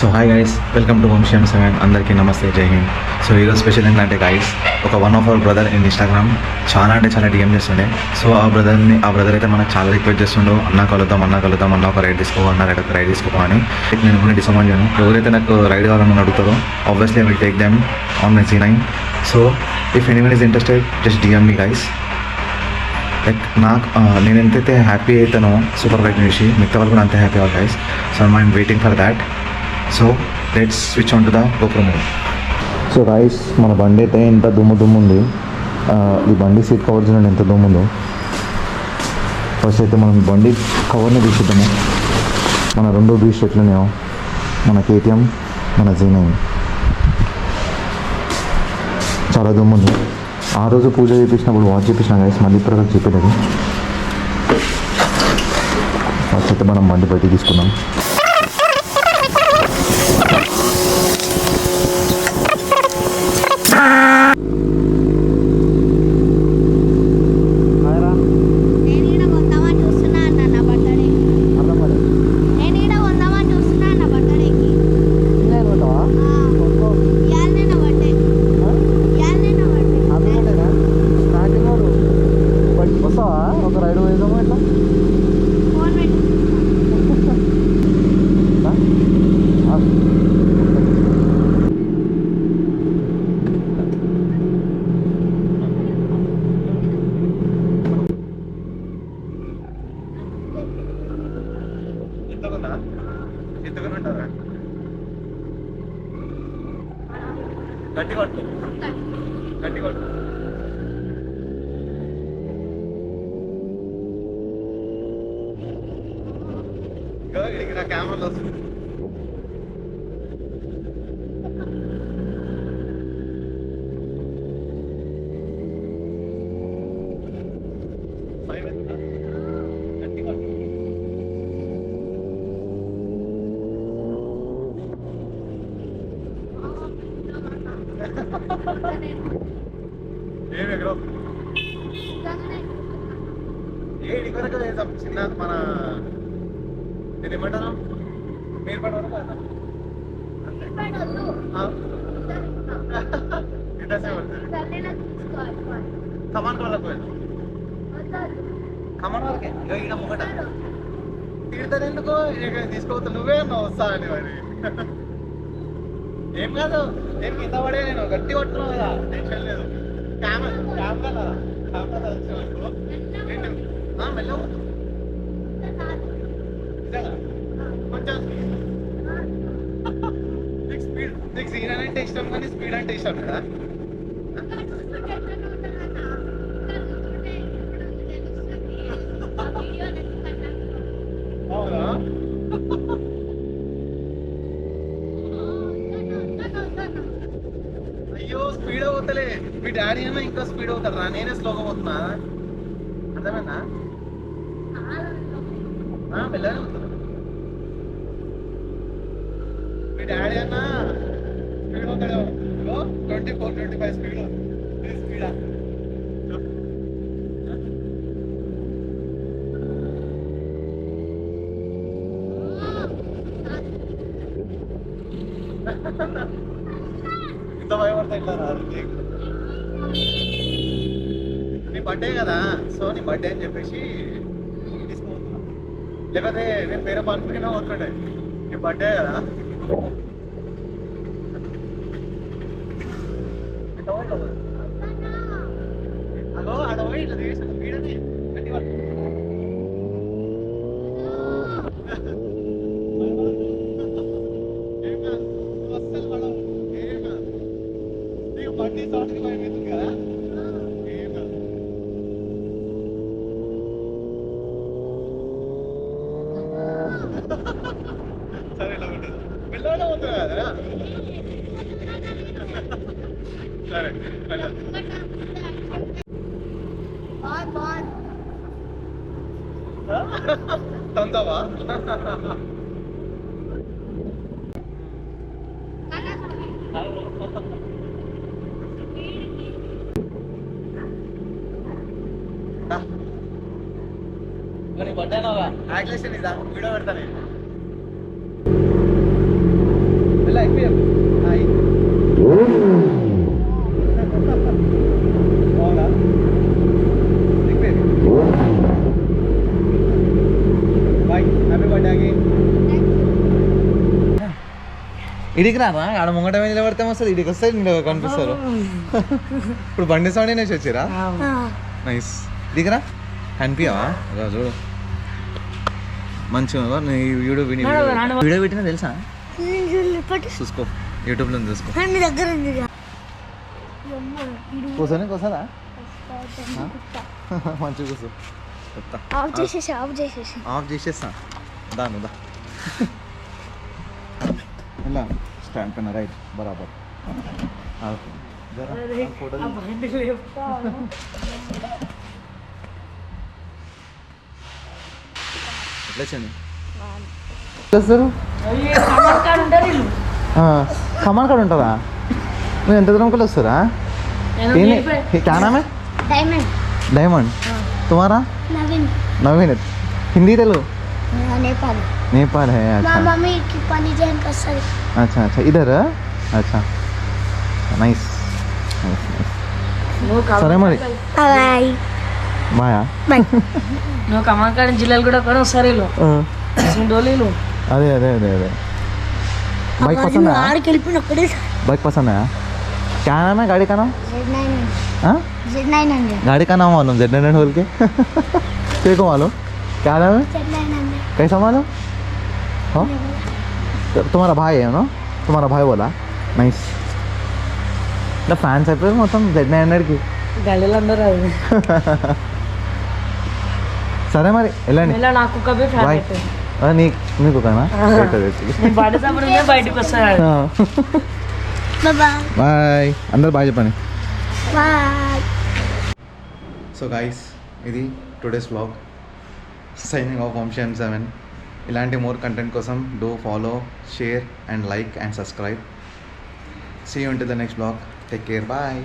So hi guys, welcome to Vamshi అందరికీ నమస్తే, జై హింద్. సో ఈరోజు స్పెషల్ ఏంటంటే గైస్, ఒక one of our brother in Instagram చాలా అంటే చాలా డిఎం చేస్తుండే. సో ఆ బ్రదర్ అయితే మనకు చాలా రిక్వెస్ట్ చేస్తుండో, అన్న కలుద్దాం అన్న ఒక రైడ్ తీసుకో, రైడ్ తీసుకో అని. నేను కూడా డిసప్పాయింట్ చేయను. ఎవరైతే నాకు రైడ్ కావాలని అడుగుతారో obviously I will take them on my z9. So if anyone is interested just DM me guys. Like నేను ఎంతైతే హ్యాపీ అవుతానో సూపర్ బైక్ చూసి, మిగతా వాళ్ళు కూడా అంతే హ్యాపీ అవ్వాలి guys. So I'm waiting for that. So let's switch on to the GoPro mode. So guys, మన బండి అయితే ఎంత దుమ్ము ఉంది. ఈ బండి సీట్ కవర్ చూడండి ఎంత దుమ్ము ఉందో. ఫస్ట్ అయితే మనం బండి కవర్ని తీసిద్దాము. మన రెండు బీచ్ ఎట్లున్నాయో, మన KTM, మన z9. చాలా దుమ్ము ఉంది. ఆ రోజు పూజ చేయించినప్పుడు వాచ్ చేయించిన గైస్, మళ్ళీ ఇప్పుడు చెప్పలేదు. ఫస్ట్ అయితే మనం బండి బయట తీసుకున్నాం. గట్టి కొట్టు. ఇక్కడికి నా కెమెరాలో వస్తుంది. చిన్న మన నేను ఏమంటాను, మీరు పడవరు కమాన్ వాళ్ళకు కమాన్ వాళ్ళకే ఈడ ముంగట తీరుతాను. ఎందుకో తీసుకోవద్దు, నువ్వే అన్నావు వస్తా అని. మరి ఏం కాదు, నేను కింద పడే, నేను గట్టి కొట్టున్నావు కదా, టెన్షన్ లేదు. కెమెరా మెల్లవు కొంచెం. నీకు z9 అంటే ఇష్టం కానీ స్పీడ్ అంటే ఇష్టం కదా. అవునా? అయ్యో స్పీడ్ అవుతలే, మీ డాడీ అన్నా ఇంకా స్పీడ్ అవుతాడు రా, నేనే స్లోగా పోతున్నా. అర్థమైందా? మెల్లగానే అవుతుంది. మీ డాడీ అన్నా స్పీడ్ అవుతాడు, 24-25 స్పీడ్. స్పీడా ఇంత భయపడతా ఇట్లా రాదు. నీ బర్త్డే కదా, సో నీ బర్త్డే అని చెప్పేసి తీసుకుపోతున్నా. లేకపోతే నేను వేరే పనుకునే పోతుండే. నీ బర్త్డే కదా. అగో ఆడపోయి ఇట్లా చేసిన వీడని గట్టి పట్టు. అస్సలు పడవు. ఏమా నీకు బండి సౌండ్కి భయం అవుతుంది కదా. సరే ఇలా ఉంటుంది, వెళ్ళాలో ఉంటుంది కదా. సరే తంతావా? బర్త్డే యాక్లేషన్ ఇదా వీడియో పెడతాను. ఇడికి రారా ఆడ ముంగట నిలబడితే వస్తుంది ఇడికి వస్తే నేను కనిపిస్తారు ఇప్పుడు బండి సౌండ్ అనేసి వచ్చిరా నైస్ దిగరా కనిపించవా చూడు మంచిగా నీ వీడియో వీడియో పెట్టినా తెలుసా చూసుకో యూట్యూబ్లో చూసుకో కూర్చొని కూర్చోదా మంచిగా కూర్చో ఆఫ్ చేసేస్తా దాను దా ఇలా స్టాండ్ పైన రైట్ బరాబర్ ఫోటో ఎట్లా వచ్చండి వస్తారు खमान कार्ड ఉంటుందా నువ్వు ఎంత దూరం కల్ వస్తారా क्या नाम है डायमंड तुम्हारा नवीन हिंदी तेलुगु नेपाल है अच्छा अच्छा इधर अच्छा नाइस సరే మరి బాయా నువ్వు కమాకాడ జిల్లాలు కూడా కొను సరేలో డోలీలు అదే అదే అదే అదే बाइक पसंद है बाइक पसंद है क्या नाम है गाड़ी का नाम z900 गाड़ी का नाम मालूम z900 बोल के तेरे को मालूम क्या नाम है कैसा मालूम हाँ तुम्हारा भाई है ना तुम्हारा भाई बोला नाइस ना फैंस అయిపోయారు మొత్తం z900 కి గల్లెలు అందరూ అది సరే మరి వెళ్ళండి ఇలా నాకు కబే ఫ్యాన్ అయిపోయింది నీకు కానా నేను బయట సపడే బయటకు వస్తాను బాయ్ అందరు బాయ్ చెప్పండి బాయ్ సో గైస్ ఇది today's vlog signing off Vamsi M7 ఇలాంటి మోర్ కంటెంట్ కోసం do follow share and like and subscribe see you until the next vlog take care bye